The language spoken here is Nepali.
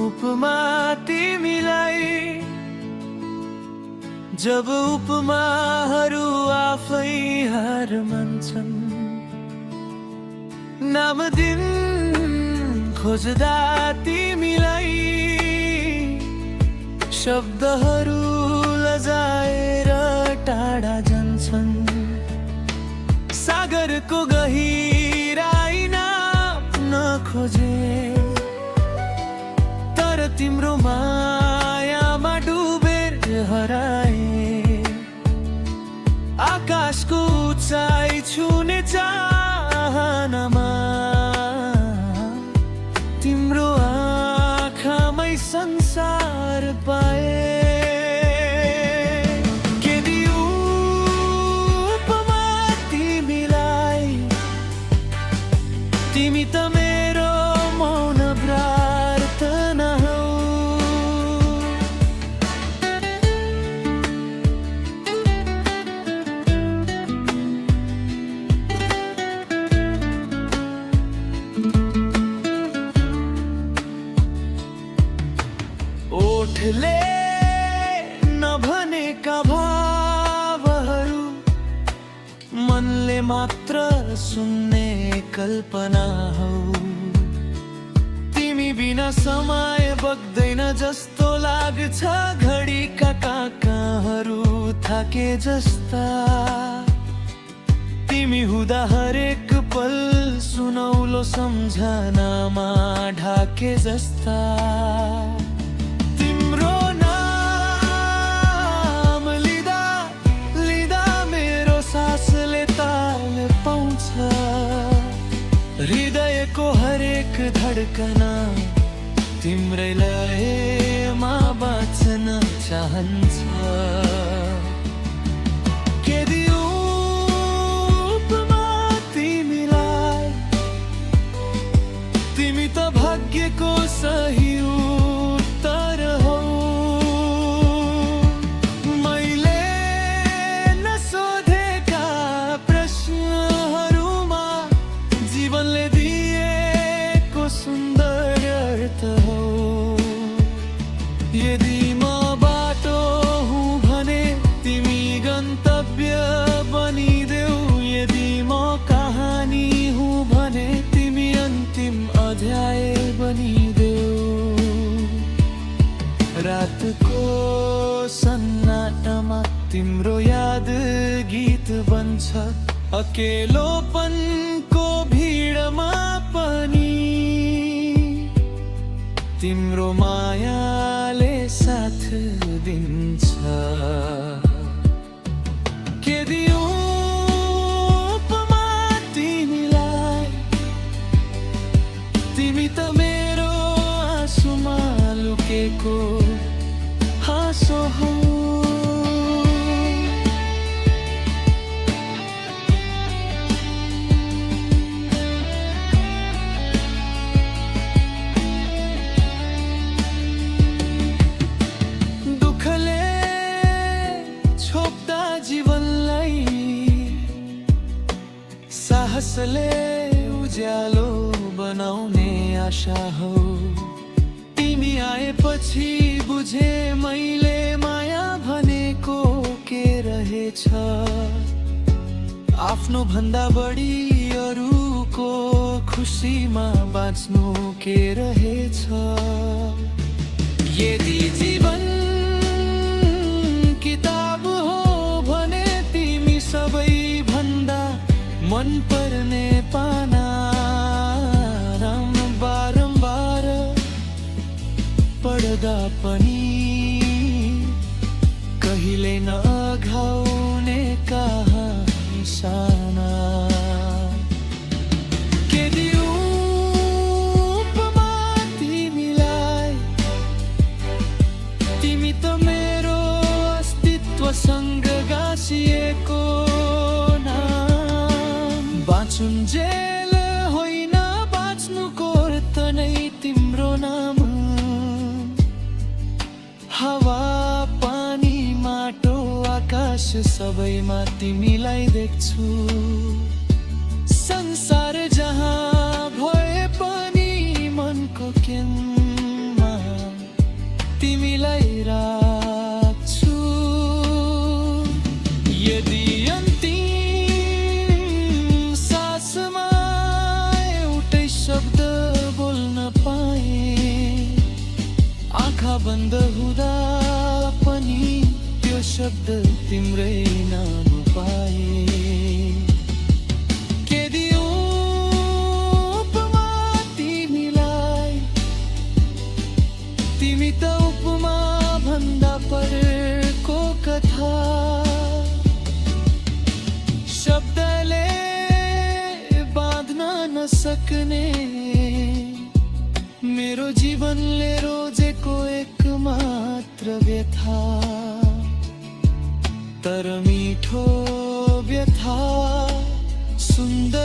उपमा तिमीलाई, जब उपमाहरू आफै हार मान्छन्। नाम दिन खोज्दा तिमीलाई शब्दहरू लजाएर टाढा जान्छन्। सागरको गहिराई नाप्न खोजे, तर तिम्रो मायामा डुबेर हराए। आकाशको उचाइ छुने चाहनामा तिम्रो आँखामै संसार पाए। तिमी त मेरो मौन प्रार्थना हौ। ओठले नभनेका भावहरू मनले मात्र सुन्ने कल्पना हौ। तिमी बिना समय बग्दैन जस्तो लाग्छ, घडीका काकाहरू थाके जस्ता। तिमी हुँदा हरेक पल सुनौलो सम्झनामा ढाके जस्ता। तिम्रो नाम लिँदा लिँदा मेरो सासले ताल पाउँछ। हृदयको हरेक धड्कना तिम्रै लयमा बाँच्न चाहन्छ। के दिउँ उपमा तिमीलाई, तिमी त भाग्यको सही उत्तर हौ। मैले नसोधेका प्रश्नहरूमा जीवनले दिएको सुन्दर अर्थ हो। यदि म बाटो हुँ भने तिमी गन्तव्य बनिदेऊ। यदि म कहानी हुँ भने तिमी अन्तिम अध्याय बनिदेऊ। रातको सन्नाटामा तिम्रो याद गीत बन्छ, अकेलोपनको भिडमा पनि तिम्रो मायाले साथ दिन्छ। के दिउँ उपमा तिमीलाई, तिमी त मेरो आँसुमा लुकेको हाँसो हौ। साहसले उज्यालो बनाउने आशा हो। तिमी आएपछि बुझे मैले माया भनेको के रहेछ। आफ्नो भन्दा बढी अरूको खुसीमा बाँच्नु के रहेछ। यदि जीवन किताब हो भने तिमी सबै भन्दा मन पर्ने पाना बारम्बार पढ्दा पनि कहिले नघाउने कहानी साना। के दिउँ उपमा तिमीलाई, तिमी त मेरो अस्तित्वसँग गाँसिएको बाँचुन्जेल होइन, बाँच्नुको अर्थ नै तिम्रो नाम। हावा पानी माटो आकाश सबैमा तिमीलाई देख्छु। संसार जहाँ भए पनि मनको आँखो केनमा तिमीलाई राख्छु। यदि अन्तिम सासमा एउटै शब्द बोल्न पाए, आँखा बन्द हुँदा पनि त्यो शब्द तिम्रै नाम पाए। के दियो उपमा तिमीलाई, तिमी त उपमा भन्दा परको कथा। शब्दले बाँध्न नसक्ने मेरो जीवनले रोजेको एक मात्र व्यथा, तर मिठो व्यथा, सुन्दर